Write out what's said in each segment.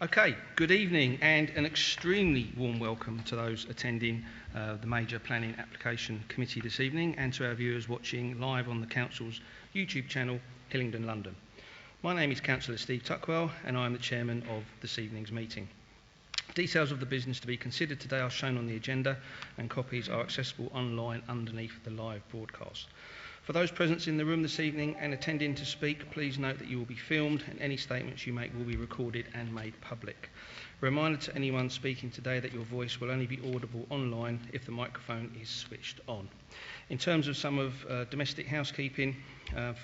Okay, good evening and an extremely warm welcome to those attending the Major Planning Application Committee this evening and to our viewers watching live on the Council's YouTube channel, Hillingdon, London. My name is Councillor Steve Tuckwell and I am the Chairman of this evening's meeting. Details of the business to be considered today are shown on the agenda and copies are accessible online underneath the live broadcast. For those present in the room this evening and attending to speak, please note that you will be filmed and any statements you make will be recorded and made public. A reminder to anyone speaking today that your voice will only be audible online if the microphone is switched on. In terms of some of domestic housekeeping,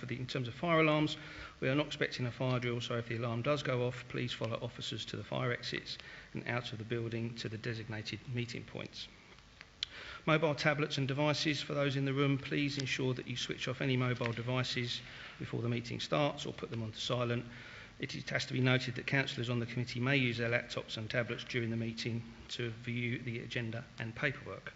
in terms of fire alarms, we are not expecting a fire drill, so if the alarm does go off, please follow officers to the fire exits and out of the building to the designated meeting points. Mobile tablets and devices, for those in the room, please ensure that you switch off any mobile devices before the meeting starts or put them onto silent. It has to be noted that councillors on the committee may use their laptops and tablets during the meeting to view the agenda and paperwork.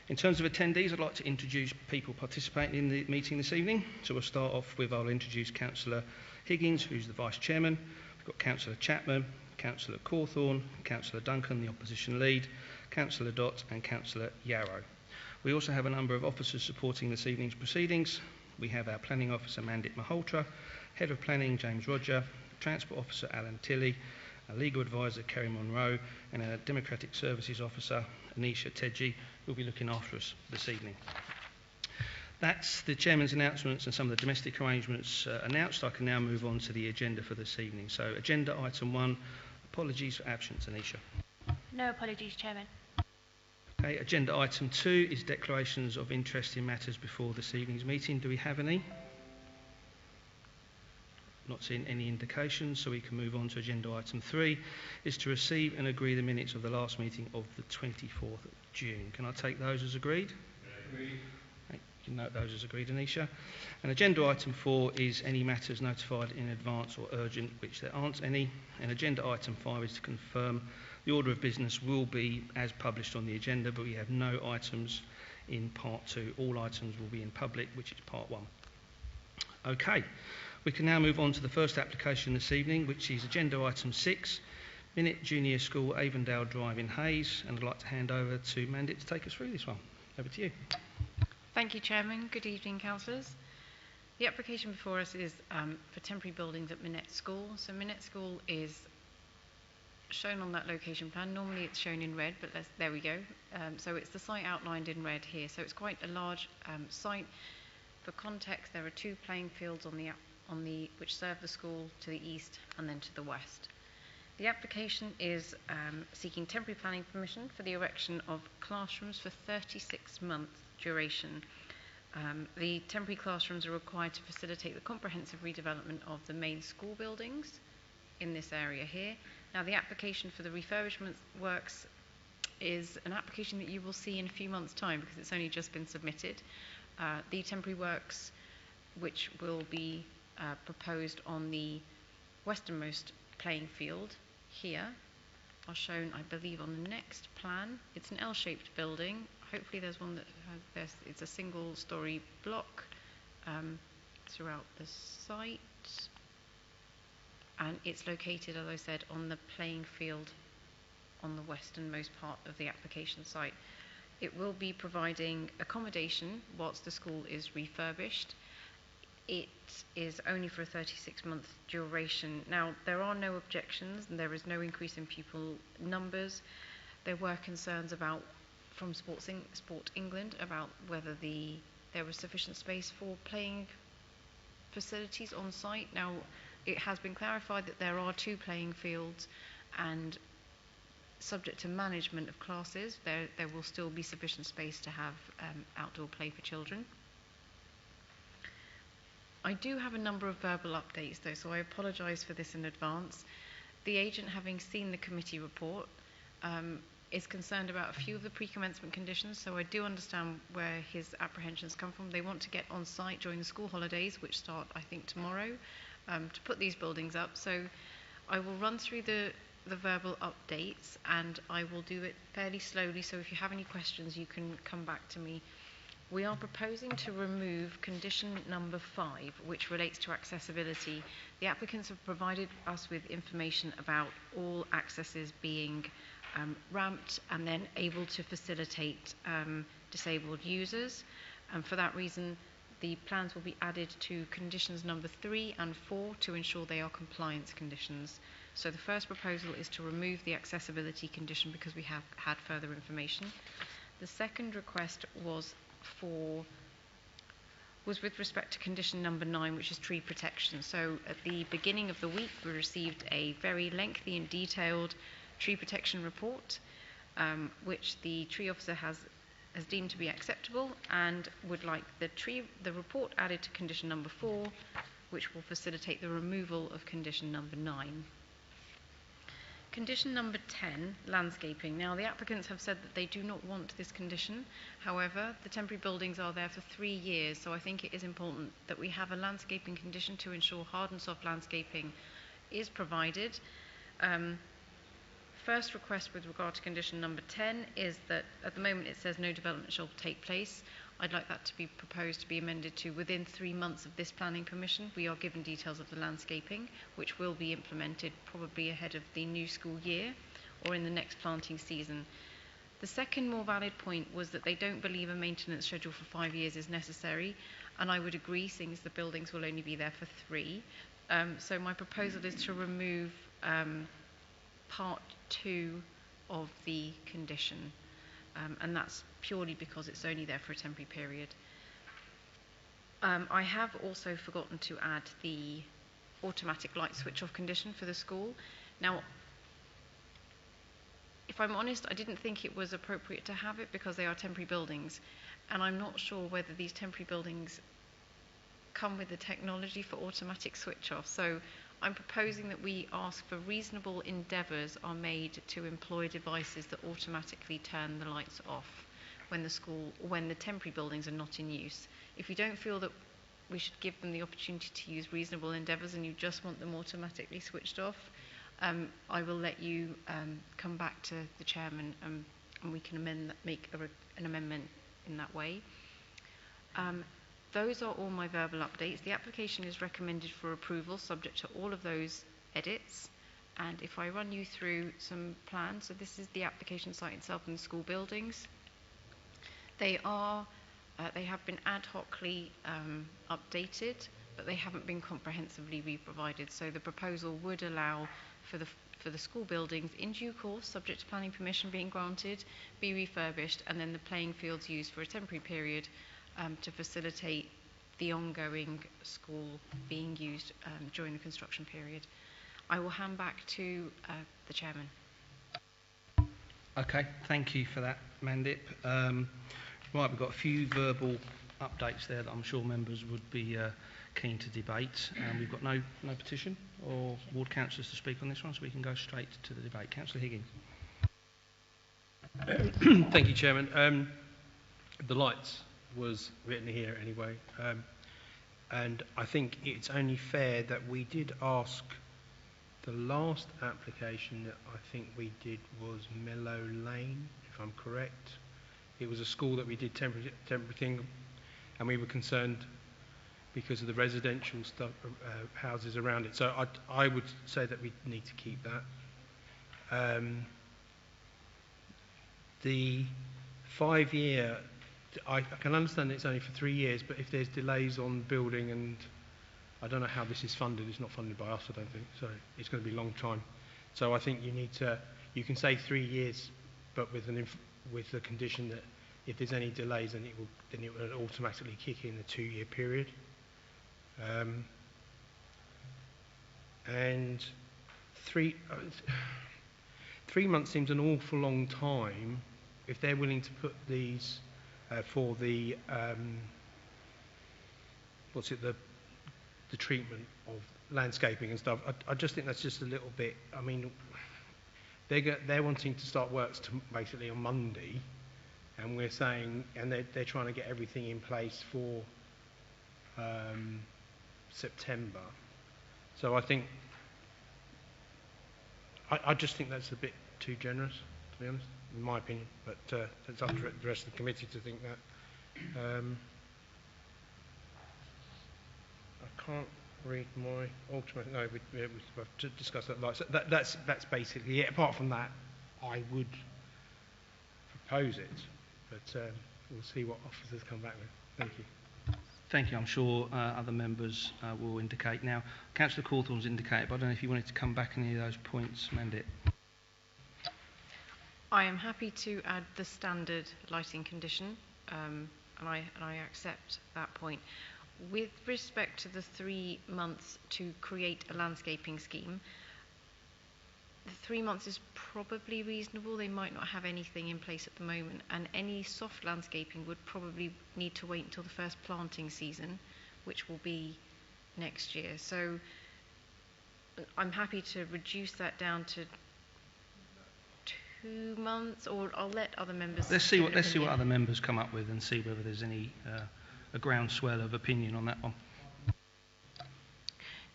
In terms of attendees, I'd like to introduce people participating in the meeting this evening. So we'll start off with, I'll introduce Councillor Higgins, who's the Vice Chairman. We've got Councillor Chapman, Councillor Cawthorne, Councillor Duncan, the Opposition Lead, Councillor Dott and Councillor Yarrow. We also have a number of officers supporting this evening's proceedings. We have our Planning Officer Mandit Malhotra, Head of Planning James Roger, Transport Officer Alan Tilley, our Legal Advisor Kerry Monroe and our Democratic Services Officer Anisha Tedji, who will be looking after us this evening. That's the Chairman's announcements and some of the domestic arrangements announced. I can now move on to the agenda for this evening. So agenda item 1, apologies for absence, Anisha. No apologies, Chairman. Okay, agenda item 2 is declarations of interest in matters before this evening's meeting. Do we have any? Not seeing any indications, so we can move on to agenda item 3, is to receive and agree the minutes of the last meeting of the 24th of June. Can I take those as agreed? Agreed. You can note those as agreed, Anisha. And agenda item 4 is any matters notified in advance or urgent, which there aren't any. And agenda item 5 is to confirm the order of business will be as published on the agenda, but we have no items in part 2. All items will be in public, which is part 1. Okay, we can now move on to the first application this evening, which is agenda item 6, Minute Junior School, Avondale Drive in Hayes, and I'd like to hand over to Mandit to take us through this one. Over to you. Thank you, Chairman. Good evening, councillors. The application before us is for temporary buildings at Minette School. So Minette School is shown on that location plan. Normally it's shown in red, but there we go. So it's the site outlined in red here. So it's quite a large site. For context, there are 2 playing fields which serve the school to the east and then to the west. The application is seeking temporary planning permission for the erection of classrooms for 36-month duration. The temporary classrooms are required to facilitate the comprehensive redevelopment of the main school buildings in this area here. Now, the application for the refurbishment works is an application that you will see in a few months' time because it's only just been submitted. The temporary works, which will be proposed on the westernmost playing field here, are shown, I believe, on the next plan. It's an L-shaped building. Hopefully there's one that it's a single-storey block throughout the site. And it's located, as I said, on the playing field on the westernmost part of the application site. It will be providing accommodation whilst the school is refurbished. It is only for a 36-month duration. Now, there are no objections and there is no increase in pupil numbers. There were concerns from Sport England about whether there was sufficient space for playing facilities on site. Now, it has been clarified that there are 2 playing fields and subject to management of classes, there will still be sufficient space to have outdoor play for children. I do have a number of verbal updates though, so I apologise for this in advance. The agent, having seen the committee report, is concerned about a few of the pre-commencement conditions, so I do understand where his apprehensions come from. They want to get on site during the school holidays, which start, I think, tomorrow, to put these buildings up. So I will run through the verbal updates and I will do it fairly slowly, so if you have any questions you can come back to me We are proposing to remove condition number 5, which relates to accessibility. The applicants have provided us with information about all accesses being ramped and then able to facilitate disabled users. And for that reason, the plans will be added to conditions number 3 and 4 to ensure they are compliance conditions. So the first proposal is to remove the accessibility condition because we have had further information. The second request was with respect to condition number 9, which is tree protection. So at the beginning of the week, we received a very lengthy and detailed tree protection report, which the tree officer has deemed to be acceptable and would like the report added to condition number 4, which will facilitate the removal of condition number 9. Condition number 10, landscaping. Now, the applicants have said that they do not want this condition. However, the temporary buildings are there for 3 years, so I think it is important that we have a landscaping condition to ensure hard and soft landscaping is provided. First request with regard to condition number 10 is that at the moment it says no development shall take place. I'd like that to be proposed to be amended to within 3 months of this planning permission. We are given details of the landscaping, which will be implemented probably ahead of the new school year or in the next planting season. The second more valid point was that they don't believe a maintenance schedule for 5 years is necessary, and I would agree, seeing as the buildings will only be there for 3. So my proposal is to remove part 2 of the condition. And that's purely because it's only there for a temporary period. I have also forgotten to add the automatic light switch off condition for the school. Now, if I'm honest, I didn't think it was appropriate to have it because they are temporary buildings, and I'm not sure whether these temporary buildings come with the technology for automatic switch off. So I'm proposing that we ask for reasonable endeavours are made to employ devices that automatically turn the lights off when the temporary buildings are not in use. If you don't feel that we should give them the opportunity to use reasonable endeavours and you just want them automatically switched off, I will let you come back to the chairman and we can make an amendment in that way. Those are all my verbal updates. The application is recommended for approval subject to all of those edits. And if I run you through some plans, so this is the application site itself and the school buildings. They have been ad hocly updated, but they haven't been comprehensively re-provided. So the proposal would allow for the school buildings in due course, subject to planning permission being granted, be refurbished, and then the playing fields used for a temporary period to facilitate the ongoing school being used during the construction period. I will hand back to the chairman. Okay, thank you for that, Mandip. Right, we've got a few verbal updates there that I'm sure members would be keen to debate. We've got no petition or ward councillors to speak on this one, so we can go straight to the debate. Councillor Higgins. Thank you, Chairman. The lights was written here anyway, and I think it's only fair that we did ask. The last application that I think we did was Mellow Lane, if I'm correct. It was a school that we did temporary thing, and we were concerned because of the residential stuff, houses around it. So I would say that we need to keep that. The 5-year, I can understand it's only for 3 years, but if there's delays on building, and I don't know how this is funded, it's not funded by us, I don't think, so it's going to be a long time. So I think you can say 3 years, but with the condition that if there's any delays, then it will automatically kick in the 2-year period. And 3 months seems an awful long time if they're willing to put these for the the treatment of landscaping and stuff. I just think that's just a little bit. I mean, they're wanting to start works basically on Monday, and we're saying, and they're trying to get everything in place for September. So I think I just think that's a bit too generous, to be honest, in my opinion. But it's up to the rest of the committee to think that. I can't read my ultimate. No, we've to discuss that. Like, so that's basically it. Apart from that, I would propose it, but we'll see what officers come back with. Thank you. Thank you. I'm sure other members will indicate. Now, Councillor Cawthorne's indicated, but I don't know if you wanted to come back on any of those points, Mandit. I am happy to add the standard lighting condition, and I accept that point. With respect to the 3 months to create a landscaping scheme, the 3 months is probably reasonable. They might not have anything in place at the moment, and any soft landscaping would probably need to wait until the first planting season, which will be next year. So I'm happy to reduce that down to 2 months, or I'll let other members. Let's see what other members come up with and see whether there's any a groundswell of opinion on that one.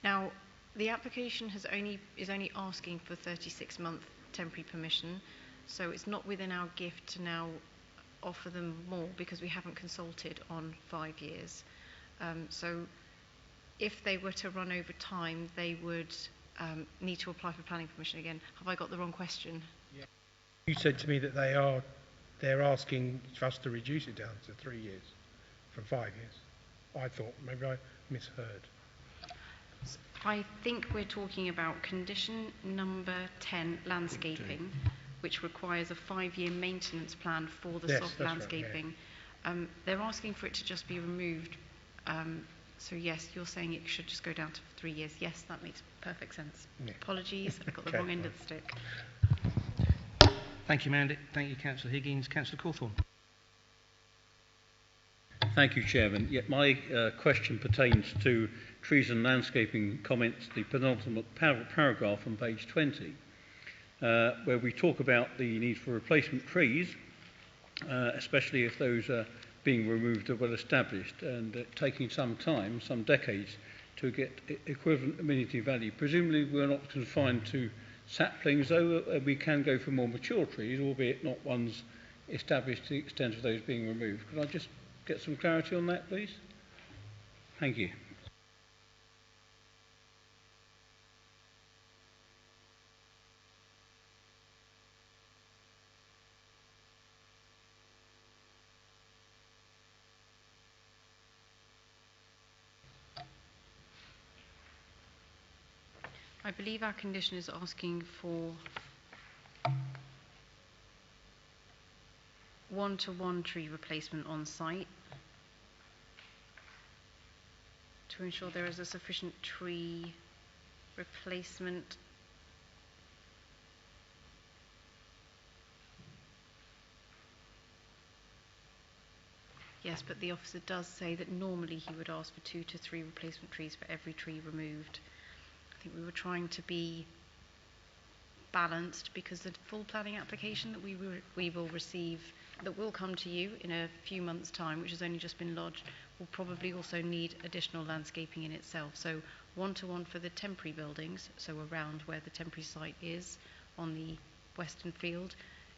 Now, the application is only asking for 36-month temporary permission, so it's not within our gift to now offer them more because we haven't consulted on 5 years. So if they were to run over time, they would need to apply for planning permission again. Have I got the wrong question? Yeah. You said to me that they're asking for us to reduce it down to 3 years from 5 years. I thought maybe I misheard. I think we're talking about condition number 10, landscaping, which requires a 5-year maintenance plan for the soft landscaping. Right, yeah. They're asking for it to just be removed. So yes, you're saying it should just go down to 3 years. Yes, that makes perfect sense. Yeah. Apologies, I got the wrong end of the stick. Thank you, Mandy. Thank you, Councillor Higgins. Councillor Cawthorne. Thank you, Chairman. Yeah, my question pertains to trees and landscaping comments, the penultimate paragraph on page 20, where we talk about the need for replacement trees, especially if those being removed are well established and taking some time, some decades, to get equivalent amenity value. Presumably we're not confined to saplings, though we can go for more mature trees, albeit not ones established to the extent of those being removed. Could I just get some clarity on that, please? Thank you. I believe our condition is asking for one-to-one tree replacement on site to ensure there is a sufficient tree replacement. Yes, but the officer does say that normally he would ask for 2 to 3 replacement trees for every tree removed. I think we were trying to be balanced because the full planning application that we will receive, that will come to you in a few months' time, which has only just been lodged, will probably also need additional landscaping in itself. So one-to-one for the temporary buildings, so around where the temporary site is on the western field,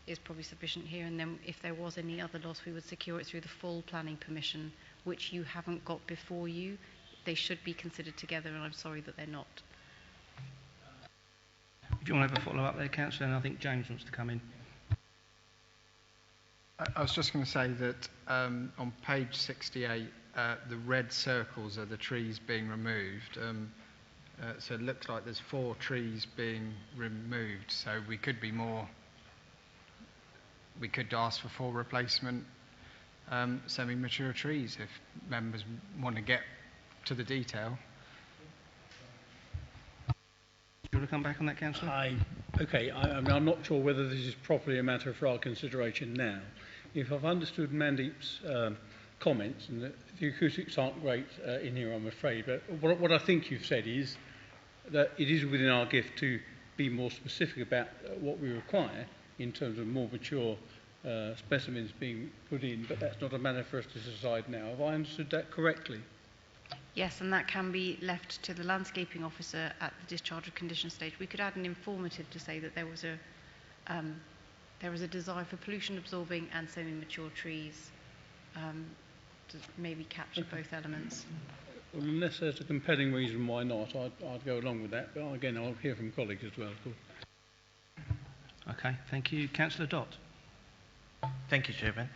is probably sufficient here. And then if there was any other loss, we would secure it through the full planning permission, which you haven't got before you. They should be considered together, and I'm sorry that they're not. If you want to have a follow-up there, Councillor, and I think James wants to come in. I was just going to say that on page 68, the red circles are the trees being removed. So it looks like there's 4 trees being removed. So we could be more. We could ask for 4 replacement semi-mature trees if members want to get to the detail. Do you want to come back on that, Councillor? Okay, I'm not sure whether this is properly a matter for our consideration now. If I've understood Mandeep's comments, and the acoustics aren't great in here, I'm afraid, but what I think you've said is that it is within our gift to be more specific about what we require in terms of more mature specimens being put in, but that's not a matter for us to decide now. Have I understood that correctly? Yes, and that can be left to the landscaping officer at the discharge of condition stage. We could add an informative to say that there was a desire for pollution absorbing and semi-mature trees to maybe capture both elements. Well, unless there's a compelling reason why not, I'd go along with that. But again, I'll hear from colleagues as well, of course. Okay, thank you. Councillor Dott. Thank you, Chairman.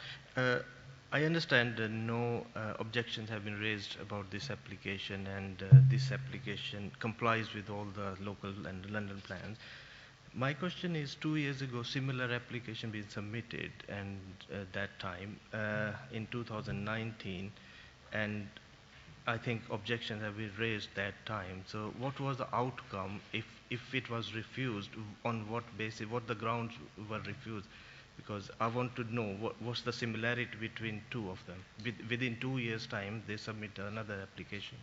I understand no objections have been raised about this application, and this application complies with all the local and London plans. My question is, 2 years ago, similar application been submitted, and that time in 2019, and I think objections have been raised that time. So, what was the outcome if it was refused? On what basis? What the grounds were refused? Because I want to know what's the similarity between two of them. Within 2 years' time, they submit another application.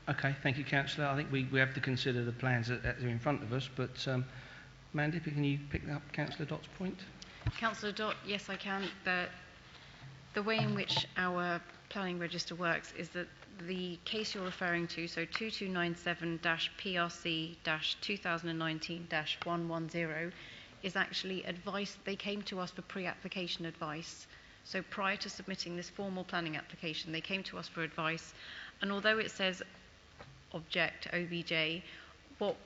Okay, thank you, Councillor. I think we have to consider the plans that are in front of us, but Mandy, can you pick up Councillor Dott's point? Councillor Dott, yes I can. The way in which our planning register works is that the case you're referring to, so 2297-PRC-2019-110, is actually advice. They came to us for pre-application advice. So prior to submitting this formal planning application, they came to us for advice. And although it says object, OBJ, what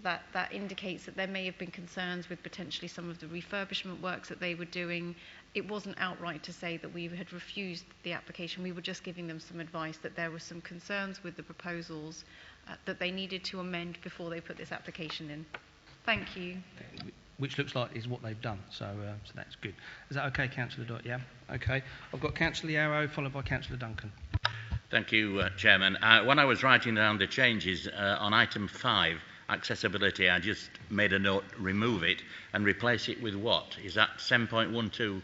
that indicates that there may have been concerns with potentially some of the refurbishment works that they were doing. It wasn't outright to say that we had refused the application. We were just giving them some advice that there were some concerns with the proposals that they needed to amend before they put this application in. Thank you. Which looks like is what they've done, so that's good. Is that okay, Councillor Dott? Yeah? Okay. I've got Councillor Yarrow, followed by Councillor Duncan. Thank you, Chairman. When I was writing down the changes on item 5, accessibility, I just made a note, remove it, and replace it with what? Is that 7.12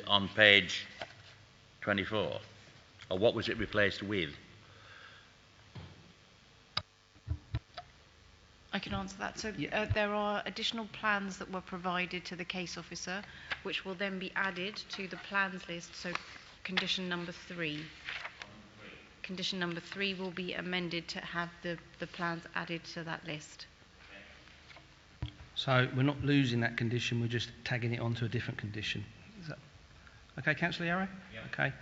on page 24? Or what was it replaced with? I can answer that. So there are additional plans that were provided to the case officer, which will then be added to the plans list. So condition number 3. Condition number 3 will be amended to have the plans added to that list. So we're not losing that condition, we're just tagging it onto a different condition. Is that okay, Councillor Yarrow? Yeah. Okay.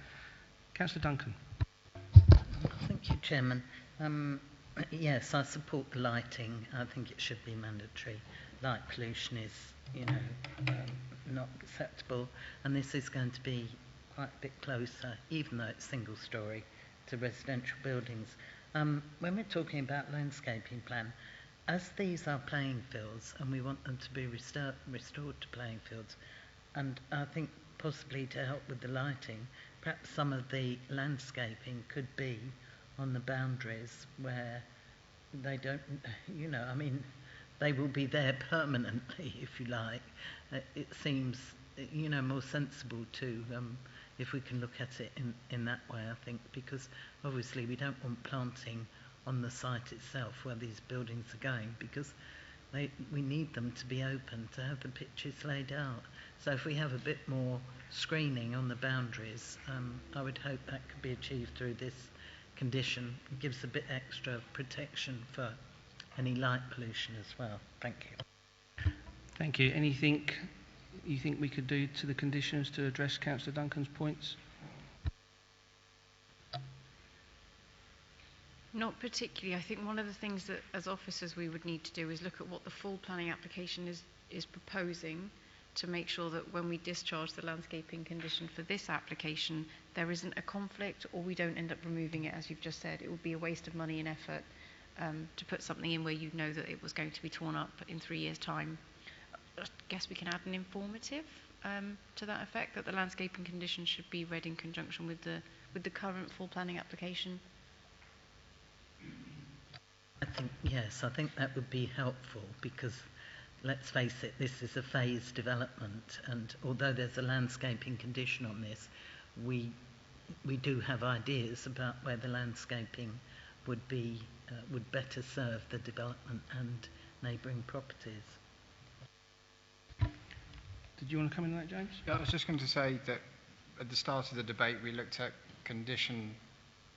Councillor Duncan. Thank you, Chairman. Yes, I support the lighting. I think it should be mandatory. Light pollution is, not acceptable, and this is going to be quite a bit closer, even though it's single storey, to residential buildings. When we're talking about landscaping plan, as these are playing fields and we want them to be restored to playing fields, and I think possibly to help with the lighting, perhaps some of the landscaping could be on the boundaries where they don't, they will be there permanently, if you like. It seems, more sensible to, if we can look at it in that way, I think, because obviously we don't want planting on the site itself where these buildings are going, because we need them to be open, to have the pitches laid out. So if we have a bit more screening on the boundaries, I would hope that could be achieved through this condition. It gives a bit extra protection for any light pollution as well. Thank you. Thank you. Anything you think we could do to the conditions to address Councillor Duncan's points? Not particularly. I think one of the things that as officers we would need to do is look at what the full planning application is proposing, to make sure that when we discharge the landscaping condition for this application, there isn't a conflict, or we don't end up removing it, as you've just said. It would be a waste of money and effort to put something in where you know that it was going to be torn up in 3 years' time. I guess we can add an informative to that effect, that the landscaping condition should be read in conjunction with the current full planning application. I think that would be helpful, because let's face it, this is a phased development, and although there's a landscaping condition on this, we do have ideas about where the landscaping would better serve the development and neighbouring properties. Did you want to come into that, James? Yeah, I was just going to say that at the start of the debate we looked at condition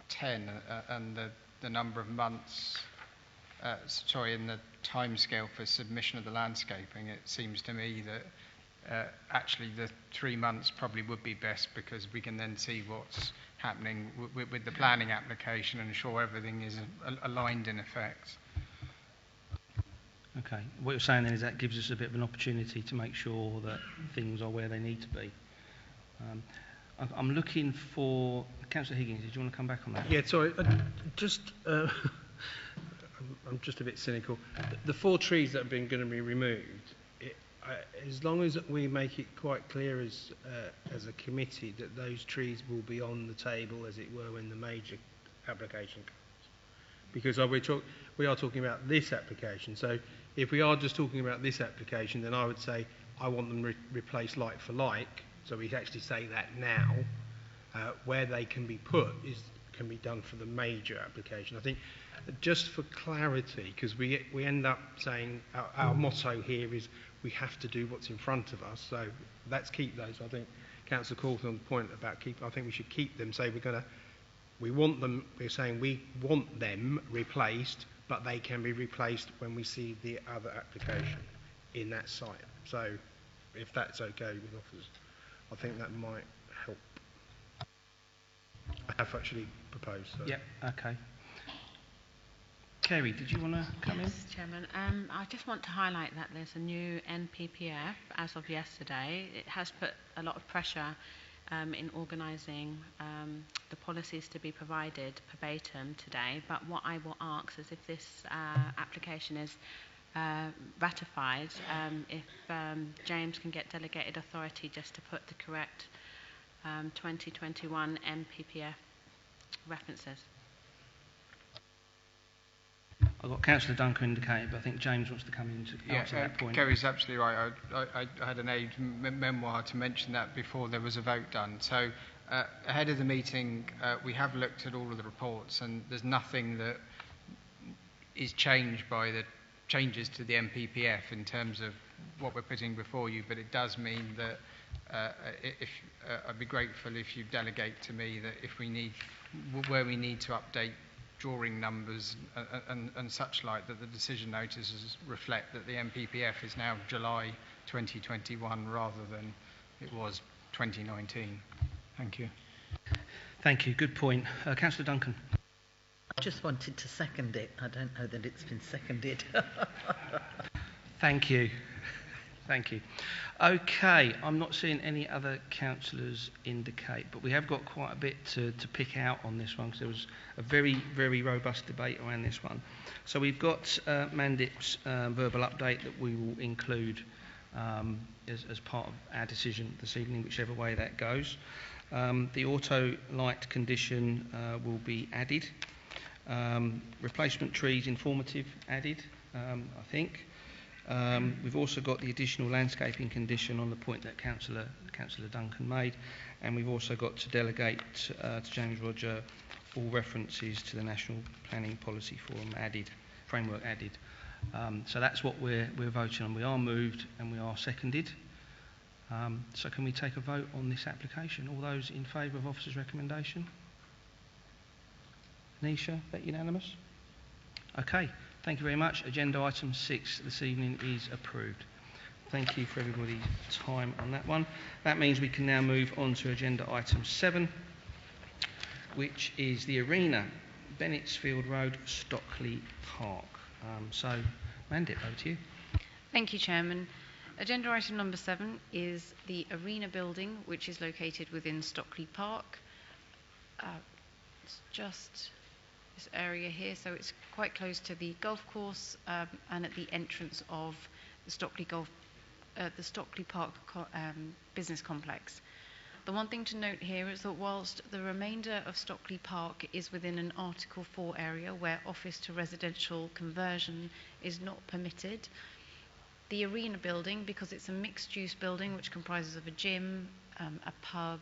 10 and the number of months, in the timescale for submission of the landscaping. It seems to me that actually the 3 months probably would be best, because we can then see what's happening with the planning application and ensure everything is aligned in effect. Okay. What you're saying then is that gives us a bit of an opportunity to make sure that things are where they need to be. I'm looking for Councillor Higgins. Did you want to come back on that? Yeah, sorry. I'm just a bit cynical. The 4 trees that have been going to be removed, as long as we make it quite clear as a committee that those trees will be on the table, as it were, when the major application comes. Because we are talking about this application. So if we are just talking about this application, then I would say I want them replaced like for like. So we actually say that now. Where they can be put can be done for the major application. I think just for clarity, because we end up saying our motto here is we have to do what's in front of us. So let's keep those. I think Councillor Cawthorne's point about I think we should keep them. Say we want them. We're saying we want them replaced, but they can be replaced when we see the other application in that site. So if that's okay with officers, I think that might help. I have actually proposed. So. Yeah, okay. Kerry, did you want to come Yes, Chairman. I just want to highlight that there's a new NPPF as of yesterday. It has put a lot of pressure in organising the policies to be provided verbatim today. But what I will ask is if this application is ratified, if James can get delegated authority just to put the correct 2021 NPPF references. I've got Councillor Duncan indicated, but I think James wants to come in to answer that point. Kerry's absolutely right. I had an aide memoir to mention that before there was a vote done. So ahead of the meeting, we have looked at all of the reports, and there's nothing that is changed by the changes to the NPPF in terms of what we're putting before you, but it does mean that I'd be grateful if you delegate to me that if we need, where we need to update drawing numbers and such like, that the decision notices reflect that the NPPF is now July 2021 rather than it was 2019. Thank you. Thank you. Good point. Councillor Duncan. I just wanted to second it. I don't know that it's been seconded. Thank you. Thank you. Okay, I'm not seeing any other councillors indicate, but we have got quite a bit to pick out on this one, because there was a very, very robust debate around this one. So we've got Mandip's verbal update that we will include as part of our decision this evening, whichever way that goes. The auto light condition will be added. Replacement trees informative added, I think. We've also got the additional landscaping condition on the point that Councillor Duncan made, and we've also got to delegate to James Roger all references to the National Planning Policy Forum framework added. So that's what we're voting on. We are moved and we are seconded. So can we take a vote on this application? All those in favour of officer's recommendation? Nisha, that unanimous? Okay. Thank you very much. Agenda item 6 this evening is approved. Thank you for everybody's time on that one. That means we can now move on to agenda item 7, which is the arena, Bennettsfield Road, Stockley Park. So, Mandip, over to you. Thank you, Chairman. Agenda item number 7 is the arena building, which is located within Stockley Park. It's just this area here, so it's quite close to the golf course and at the entrance of the Stockley Park business complex. The one thing to note here is that whilst the remainder of Stockley Park is within an Article 4 area where office to residential conversion is not permitted, the arena building, because it's a mixed-use building which comprises of a gym, a pub,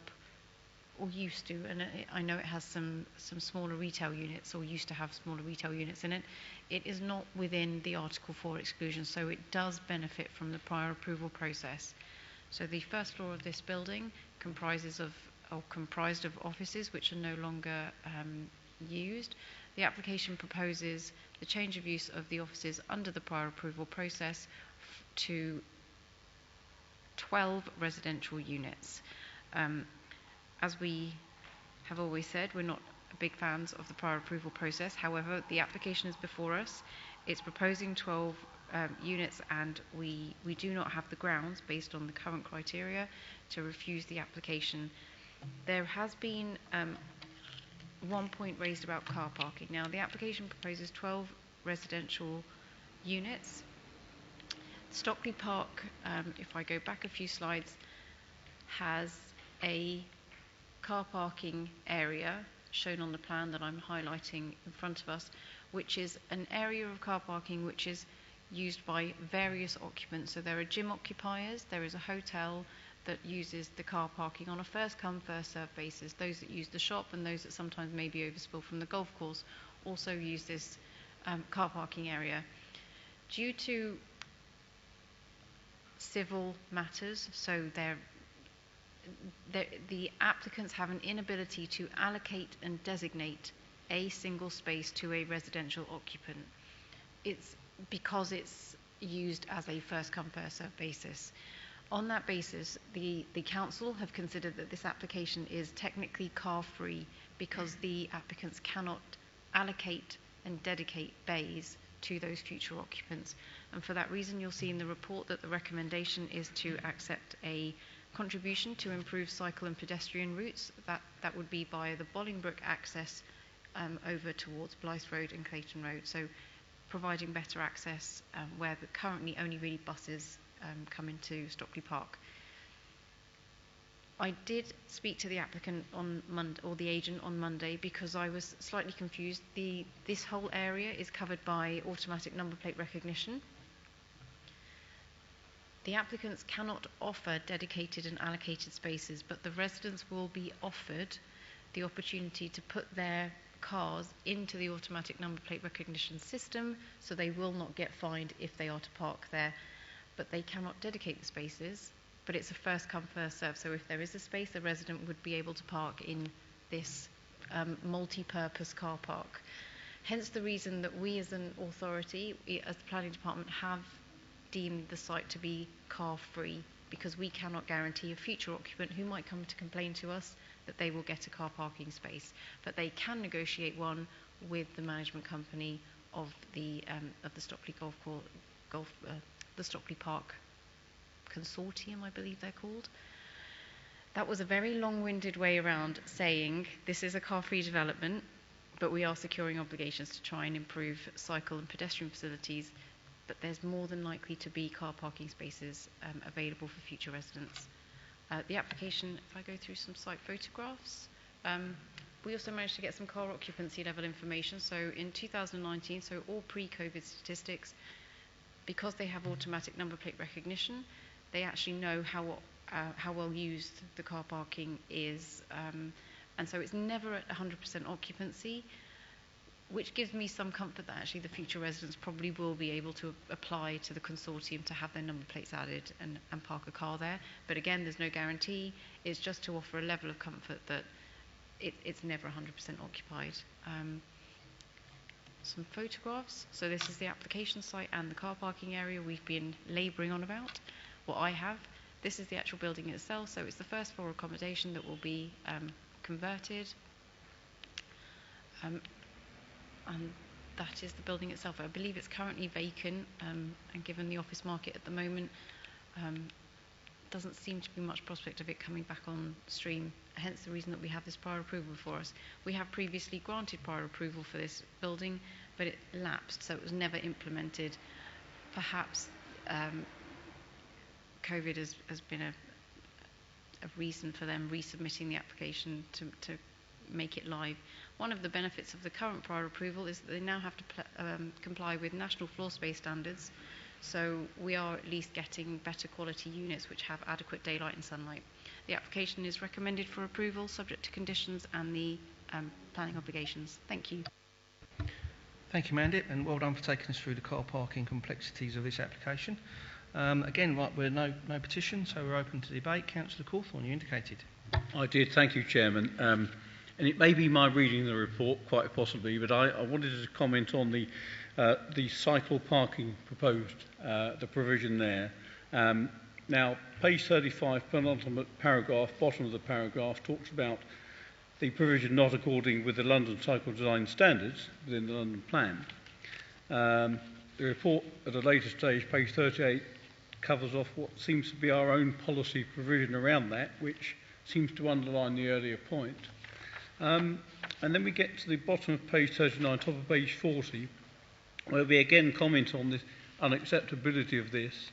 or used to, and I know it has some smaller retail units, or used to have smaller retail units in it. It is not within the Article 4 exclusion, so it does benefit from the prior approval process. So the first floor of this building comprised of offices which are no longer used. The application proposes the change of use of the offices under the prior approval process to 12 residential units. As we have always said, we're not big fans of the prior approval process. However, the application is before us. It's proposing 12 units, and we do not have the grounds, based on the current criteria, to refuse the application. There has been one point raised about car parking. Now, the application proposes 12 residential units. Stockley Park, if I go back a few slides, has a car parking area shown on the plan that I'm highlighting in front of us, which is an area of car parking which is used by various occupants. So there are gym occupiers, there is a hotel that uses the car parking on a first come, first served basis. Those that use the shop and those that sometimes maybe overspill from the golf course also use this car parking area. Due to civil matters, so the applicants have an inability to allocate and designate a single space to a residential occupant. It's because it's used as a first come, first served basis. On that basis, the council have considered that this application is technically car free because the applicants cannot allocate and dedicate bays to those future occupants. And for that reason, you'll see in the report that the recommendation is to accept a contribution to improve cycle and pedestrian routes. That would be via the Bolingbroke access over towards Blythe Road and Clayton Road. So providing better access where currently only really buses come into Stockley Park. I did speak to the applicant on Monday, or the agent on Monday, because I was slightly confused. This whole area is covered by automatic number plate recognition. The applicants cannot offer dedicated and allocated spaces, but the residents will be offered the opportunity to put their cars into the automatic number plate recognition system, so they will not get fined if they are to park there. But they cannot dedicate the spaces, but it's a first come, first serve. So if there is a space, the resident would be able to park in this multi-purpose car park. Hence the reason that we as an authority, as the planning department, have deemed the site to be car free, because we cannot guarantee a future occupant who might come to complain to us that they will get a car parking space, but they can negotiate one with the management company of the Stockley the Stockley Park Consortium, I believe they're called. That was a very long-winded way around saying this is a car-free development, but we are securing obligations to try and improve cycle and pedestrian facilities, but there's more than likely to be car parking spaces available for future residents. The application, if I go through some site photographs, we also managed to get some car occupancy level information. So in 2019, so all pre-COVID statistics, because they have automatic number plate recognition, they actually know how well used the car parking is, and so it's never at 100% occupancy, which gives me some comfort that actually the future residents probably will be able to apply to the consortium to have their number plates added and park a car there. But again, there's no guarantee. It's just to offer a level of comfort that it's never 100% occupied. Some photographs. So this is the application site and the car parking area we've been labouring on about. What I have, this is the actual building itself. So it's the first floor accommodation that will be converted. And that is the building itself. I believe it's currently vacant, and given the office market at the moment, doesn't seem to be much prospect of it coming back on stream, hence the reason that we have this prior approval for us. We have previously granted prior approval for this building, but it lapsed, so it was never implemented. Perhaps COVID has been a reason for them resubmitting the application to make it live. One of the benefits of the current prior approval is that they now have to comply with national floor space standards, so we are at least getting better quality units which have adequate daylight and sunlight. The application is recommended for approval subject to conditions and the planning obligations. Thank you. Thank you, Mandip, and well done for taking us through the car parking complexities of this application. Again, right, we're no petition, so we're open to debate. Councillor Cawthorne, you indicated. I did, thank you, Chairman. And it may be my reading the report, quite possibly, but I wanted to comment on the cycle parking proposed, the provision there. Now, page 35, penultimate paragraph, bottom of the paragraph, talks about the provision not according with the London Cycle Design Standards within the London Plan. The report at a later stage, page 38, covers off what seems to be our own policy provision around that, which seems to underline the earlier point. And then we get to the bottom of page 39, top of page 40, where we again comment on the unacceptability of this.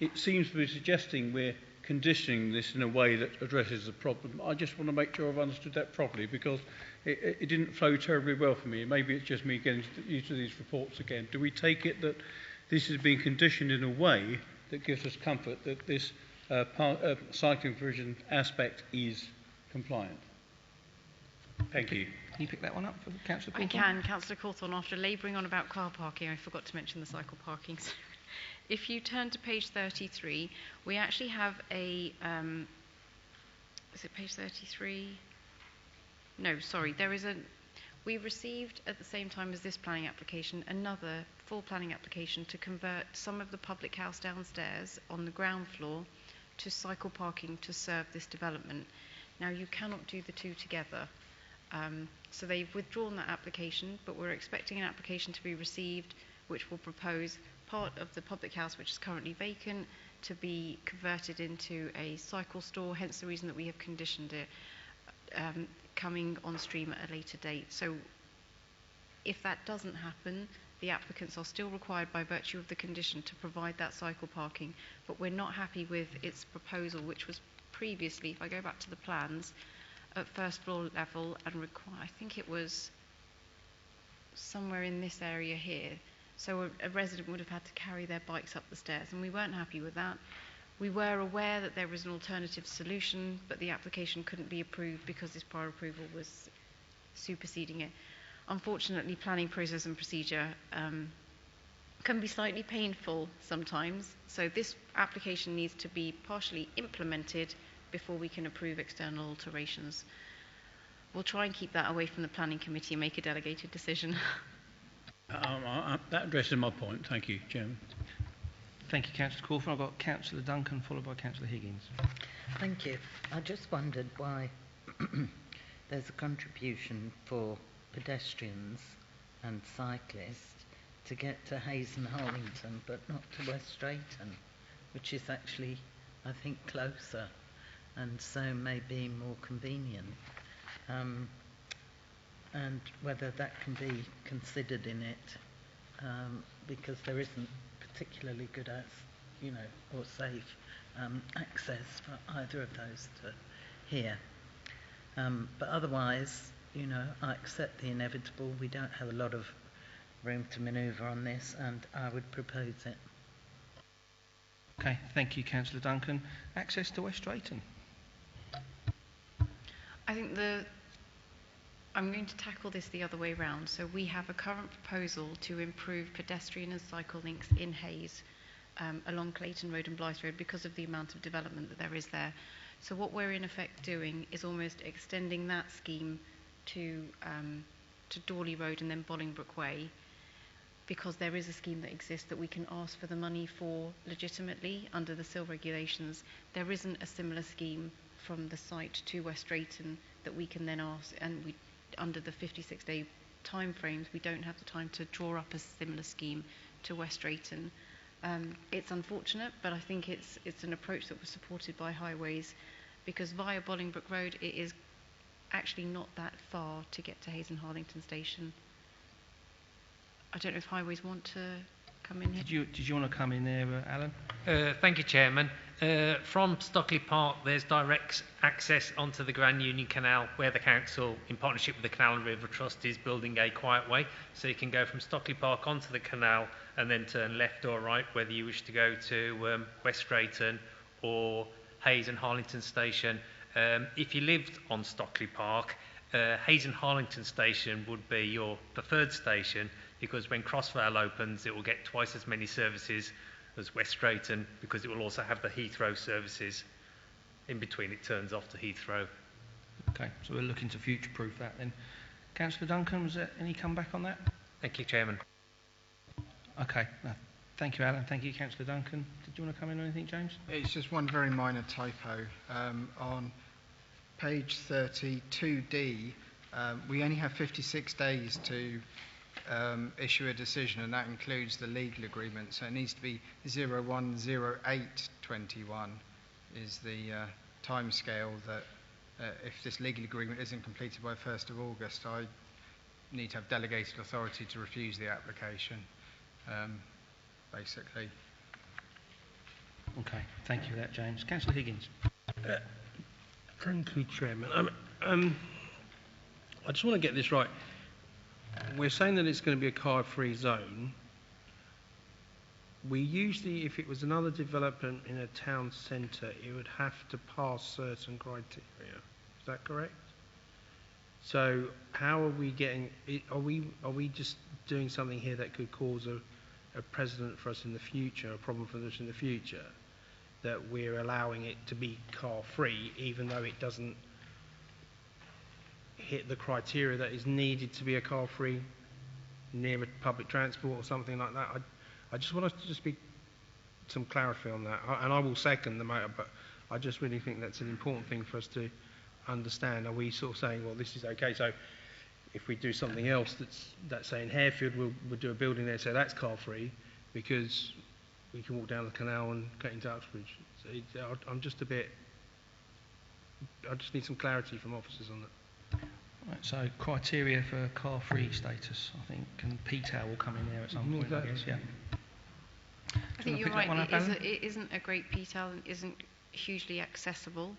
It seems to be suggesting we're conditioning this in a way that addresses the problem. I just want to make sure I've understood that properly, because it didn't flow terribly well for me. Maybe it's just me getting used to these reports again. Do we take it that this is being conditioned in a way that gives us comfort that this cycling provision aspect is compliant? Thank you. Can you pick that one up for Councillor Cawthorne? I can. Councillor Cawthorne, after labouring on about car parking, I forgot to mention the cycle parking. So if you turn to page 33, we actually have a... is it page 33? No, sorry. We received, at the same time as this planning application, another full planning application to convert some of the public house downstairs on the ground floor to cycle parking to serve this development. Now, you cannot do the two together. So they've withdrawn that application, but we're expecting an application to be received which will propose part of the public house, which is currently vacant, to be converted into a cycle store, hence the reason that we have conditioned it coming on stream at a later date. So if that doesn't happen, the applicants are still required by virtue of the condition to provide that cycle parking, but we're not happy with its proposal, which was previously, if I go back to the plans, at first floor level and require, I think it was somewhere in this area here. So a resident would have had to carry their bikes up the stairs, and we weren't happy with that. We were aware that there was an alternative solution, but the application couldn't be approved because this prior approval was superseding it. Unfortunately, planning process and procedure can be slightly painful sometimes, so this application needs to be partially implemented before we can approve external alterations. We'll try and keep that away from the planning committee and make a delegated decision. That addresses my point. Thank you, Chairman. Thank you, Councillor Cawthorne. I've got Councillor Duncan, followed by Councillor Higgins. Thank you. I just wondered why there's a contribution for pedestrians and cyclists to get to Hayes and Harlington, but not to West Drayton, which is actually, I think, closer and so may be more convenient. And whether that can be considered in it, because there isn't particularly good or safe access for either of those to here. But otherwise, I accept the inevitable. We don't have a lot of room to manoeuvre on this, and I would propose it. Okay, thank you, Councillor Duncan. Access to West Drayton. I think I'm going to tackle this the other way round. So we have a current proposal to improve pedestrian and cycle links in Hayes along Clayton Road and Blythe Road because of the amount of development that there is there. So what we're in effect doing is almost extending that scheme to Dawley Road and then Bolingbroke Way, because there is a scheme that exists that we can ask for the money for legitimately under the SIL regulations. There isn't a similar scheme from the site to West Drayton that we can then ask, and under the 56-day time frames, we don't have the time to draw up a similar scheme to West Drayton. It's unfortunate, but I think it's an approach that was supported by Highways, because via Bolingbroke Road, it is actually not that far to get to Hayes and Harlington Station. I don't know if Highways want to come in here. Did you want to come in there, Alan? Thank you, Chairman. From Stockley Park, there's direct access onto the Grand Union Canal, where the council, in partnership with the Canal and River Trust, is building a quiet way. So you can go from Stockley Park onto the canal and then turn left or right, whether you wish to go to West Drayton or Hayes and Harlington Station. If you lived on Stockley Park, Hayes and Harlington Station would be your preferred station, because when Crossrail opens, it will get twice as many services as West Drayton, because it will also have the Heathrow services. In between, it turns off to Heathrow. Okay, so we're looking to future-proof that then. Councillor Duncan, was there any comeback on that? Thank you, Chairman. Okay, no, Thank you, Alan. Thank you, Councillor Duncan. Did you want to come in on anything, James? It's just one very minor typo. On page 32D, we only have 56 days to issue a decision, and that includes the legal agreement. So it needs to be 01/08/21 is the timescale that if this legal agreement isn't completed by 1st of August, I need to have delegated authority to refuse the application, basically. Okay, thank you for that, James. Councillor Higgins. Thank you, Chairman. I just want to get this right. We're saying that it's going to be a car-free zone. We usually, if it was another development in a town centre, it would have to pass certain criteria. Is that correct? So how are we getting? Are we just doing something here that could cause a precedent for us in the future, a problem for us in the future, that we're allowing it to be car-free, even though it doesn't hit the criteria that is needed to be a car-free near a public transport or something like that? I just want us to just be some clarity on that, and I will second the matter, but I just really think that's an important thing for us to understand. Are we sort of saying, well, this is okay, so if we do something else that's say in Harefield, we'll do a building there, so that's car-free, because we can walk down the canal and get into Uxbridge. So I'm just a bit, I just need some clarity from officers on that. Right, so criteria for car-free status, I think, and PTAL will come in there at some point, I guess, yeah. I think you're right, it isn't a great PTAL and isn't hugely accessible,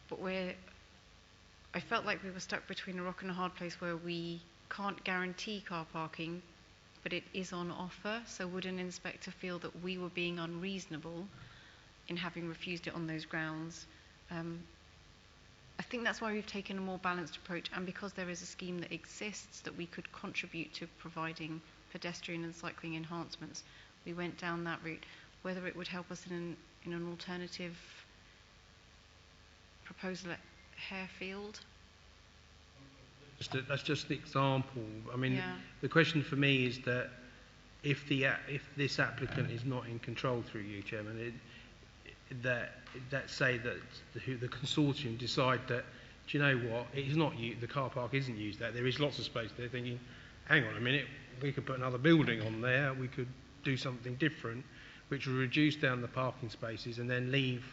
but I felt like we were stuck between a rock and a hard place where we can't guarantee car parking, but it is on offer. So would an inspector feel that we were being unreasonable in having refused it on those grounds? I think that's why we've taken a more balanced approach, and because there is a scheme that exists that we could contribute to providing pedestrian and cycling enhancements, we went down that route. Whether it would help us in an alternative proposal at Harefield. That's just the example. I mean, Yeah. the question for me is that if this applicant is not in control through you, Chairman, that say that the consortium decide that, do you know what, it's not the car park isn't used, that there is lots of space. They're thinking, hang on a minute, we could put another building on there, we could do something different, which will reduce down the parking spaces and then leave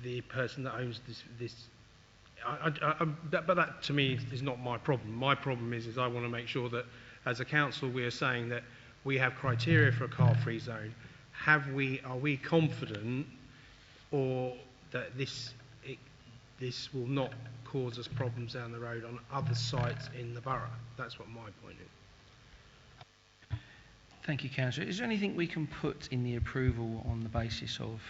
the person that owns this. But that to me is not my problem. My problem is I want to make sure that as a council we are saying that we have criteria for a car-free zone. Are we confident, or that this will not cause us problems down the road on other sites in the borough? That's what my point is. Thank you, Councillor. Is there anything we can put in the approval on the basis of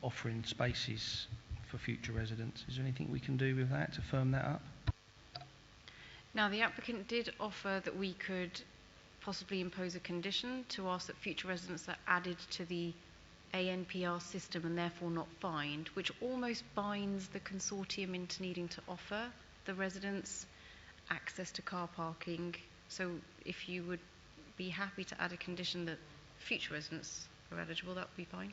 offering spaces for future residents? Is there anything we can do with that to firm that up? Now, the applicant did offer that we could possibly impose a condition to ask that future residents are added to the ANPR system and therefore not fined, which almost binds the consortium into needing to offer the residents access to car parking. So if you would be happy to add a condition that future residents are eligible, that would be fine.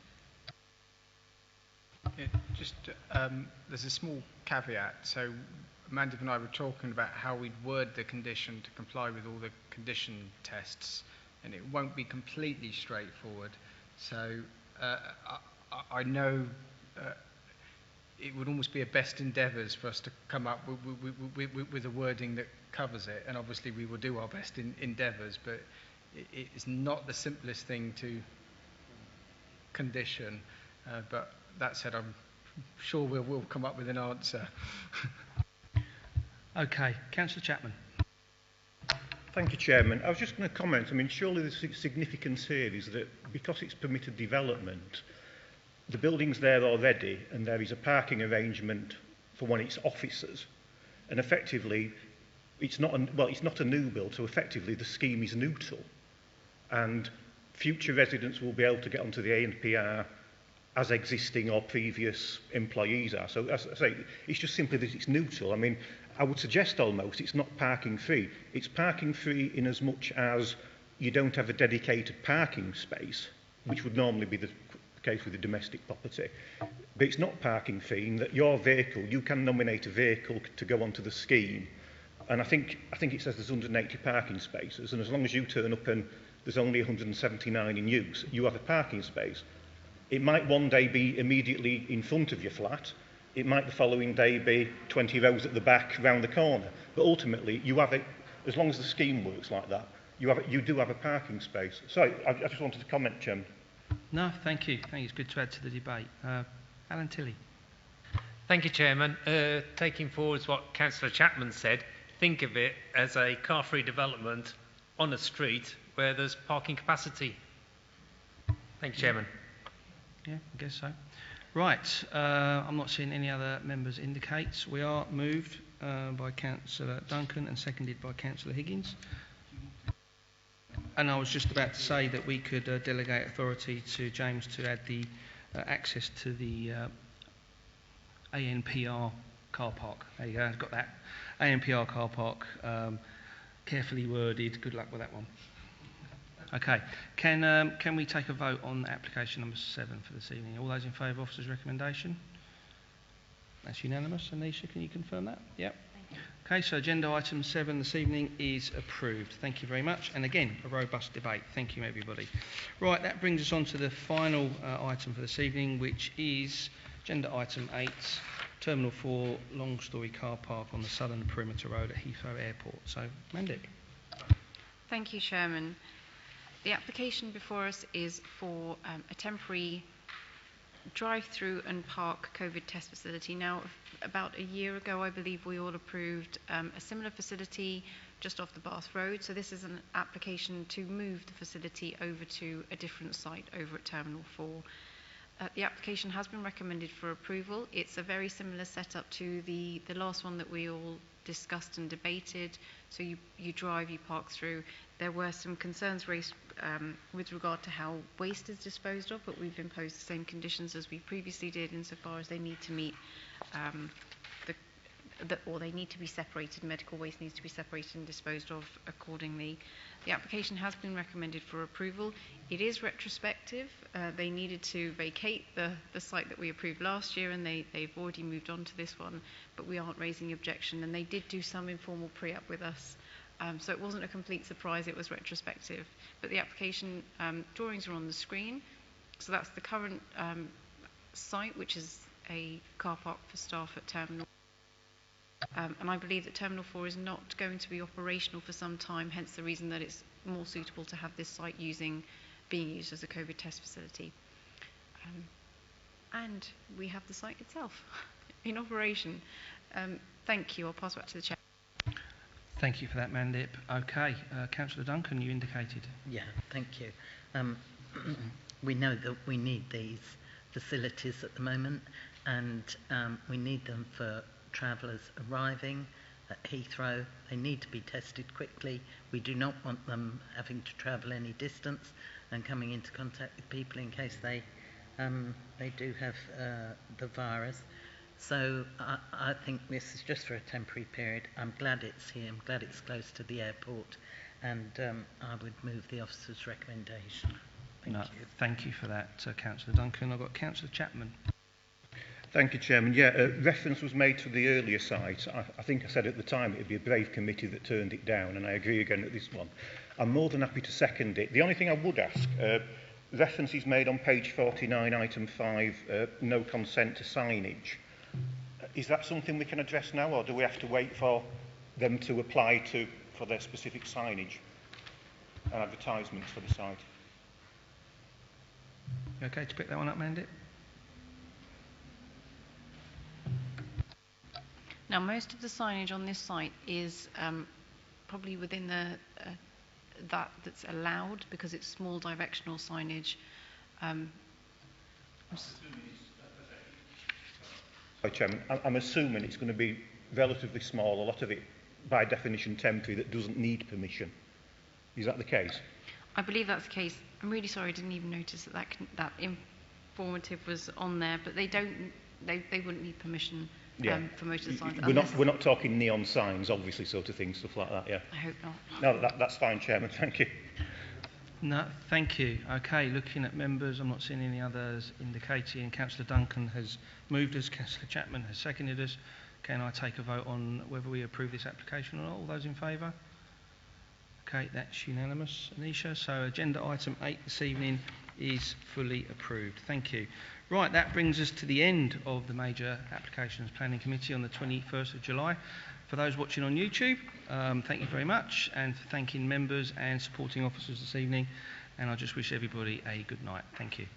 Yeah, just there's a small caveat. So Amanda and I were talking about how we'd word the condition to comply with all the condition tests, and it won't be completely straightforward. So I know it would almost be a best endeavours for us to come up with a wording that covers it, and obviously we will do our best endeavours, but it's not the simplest thing to condition. But that said, I'm sure we'll come up with an answer. Okay, Councillor Chapman. Thank you, Chairman. I was just going to comment. I mean, surely the significance here is that because it's permitted development, the building's there already, and there is a parking arrangement for one of its officers, and effectively, it's not a new build, so effectively the scheme is neutral, and future residents will be able to get onto the ANPR as existing or previous employees are. So as I say, it's just simply that it's neutral. I mean, I would suggest almost it's not parking free. It's parking free in as much as you don't have a dedicated parking space, which would normally be the case with a domestic property. But it's not parking fee in that your vehicle, you can nominate a vehicle to go onto the scheme. And I think it says there's 180 parking spaces, and as long as you turn up and there's only 179 in use, you have a parking space. It might one day be immediately in front of your flat. It might the following day be 20 rows at the back round the corner. But ultimately, you have it, as long as the scheme works like that, you do have a parking space. Sorry, I just wanted to comment, Chairman. No, thank you. I think it's good to add to the debate. Alan Tilley. Thank you, Chairman. Taking forward what Councillor Chapman said, think of it as a car-free development on a street where there's parking capacity. Thank you, Chairman. Yeah, I guess so. Right, I'm not seeing any other members indicate. We are moved by Councillor Duncan and seconded by Councillor Higgins. And I was just about to say that we could delegate authority to James to add the access to the ANPR car park. There you go, I've got that. ANPR car park, carefully worded. Good luck with that one. Okay, can we take a vote on application number 7 for this evening? All those in favour of officer's recommendation? That's unanimous. Anisha, can you confirm that? Yep. Okay, so agenda item 7 this evening is approved. Thank you very much. And again, a robust debate. Thank you, everybody. Right, that brings us on to the final item for this evening, which is agenda item 8, Terminal 4 long-storey car park on the southern perimeter road at Heathrow Airport. So, Mandik. Thank you, Chairman. The application before us is for a temporary drive-through and park COVID test facility. Now, about a year ago, I believe we all approved a similar facility just off the Bath Road. So this is an application to move the facility over to a different site over at Terminal 4. The application has been recommended for approval. It's a very similar setup to the last one that we all discussed and debated. So you drive, you park through. There were some concerns raised with regard to how waste is disposed of, but we've imposed the same conditions as we previously did insofar as they need to meet or they need to be separated. Medical waste needs to be separated and disposed of accordingly. The application has been recommended for approval. It is retrospective. They needed to vacate the site that we approved last year, and they've already moved on to this one, but we aren't raising objection, and they did do some informal pre-up with us. So it wasn't a complete surprise, it was retrospective. But the application drawings are on the screen. So that's the current site, which is a car park for staff at Terminal. And I believe that Terminal 4 is not going to be operational for some time, hence the reason that it's more suitable to have this site being used as a COVID test facility. And we have the site itself in operation. Thank you. I'll pass back to the Chair. Thank you for that, Mandip. Okay, Councillor Duncan, you indicated. Yeah, thank you. We know that we need these facilities at the moment, and we need them for travellers arriving at Heathrow. They need to be tested quickly. We do not want them having to travel any distance and coming into contact with people in case they do have the virus. So I think this is just for a temporary period. I'm glad it's here. I'm glad it's close to the airport, and I would move the officer's recommendation. Thank you. Thank you for that, Councillor Duncan. I've got Councillor Chapman. Thank you, Chairman. Yeah, reference was made to the earlier site. I think I said at the time it would be a brave committee that turned it down, and I agree again at this one. I'm more than happy to second it. The only thing I would ask, reference is made on page 49, item 5, no consent to signage. Is that something we can address now, or do we have to wait for them to apply for their specific signage and advertisements for the site? You okay to pick that one up, Mandip? Now, most of the signage on this site is probably within that's allowed because it's small directional signage. Chairman, I'm assuming it's going to be relatively small, a lot of it by definition temporary, that doesn't need permission. Is that the case? I believe that's the case. I'm really sorry, I didn't even notice that informative was on there, but they wouldn't need permission. Yeah. For most of the signs. We're not talking neon signs, obviously, sort of things, stuff like that, yeah? I hope not. No, that's fine, Chairman, thank you. No, thank you. Okay, looking at members, I'm not seeing any others indicating. Councillor Duncan has moved us, Councillor Chapman has seconded us. Can I take a vote on whether we approve this application or not? All those in favour? Okay, that's unanimous, Anisha. So agenda item 8 this evening is fully approved. Thank you. Right, that brings us to the end of the Major Applications Planning Committee on the 21st of July. For those watching on YouTube, thank you very much, and for thanking members and supporting officers this evening. And I just wish everybody a good night. Thank you.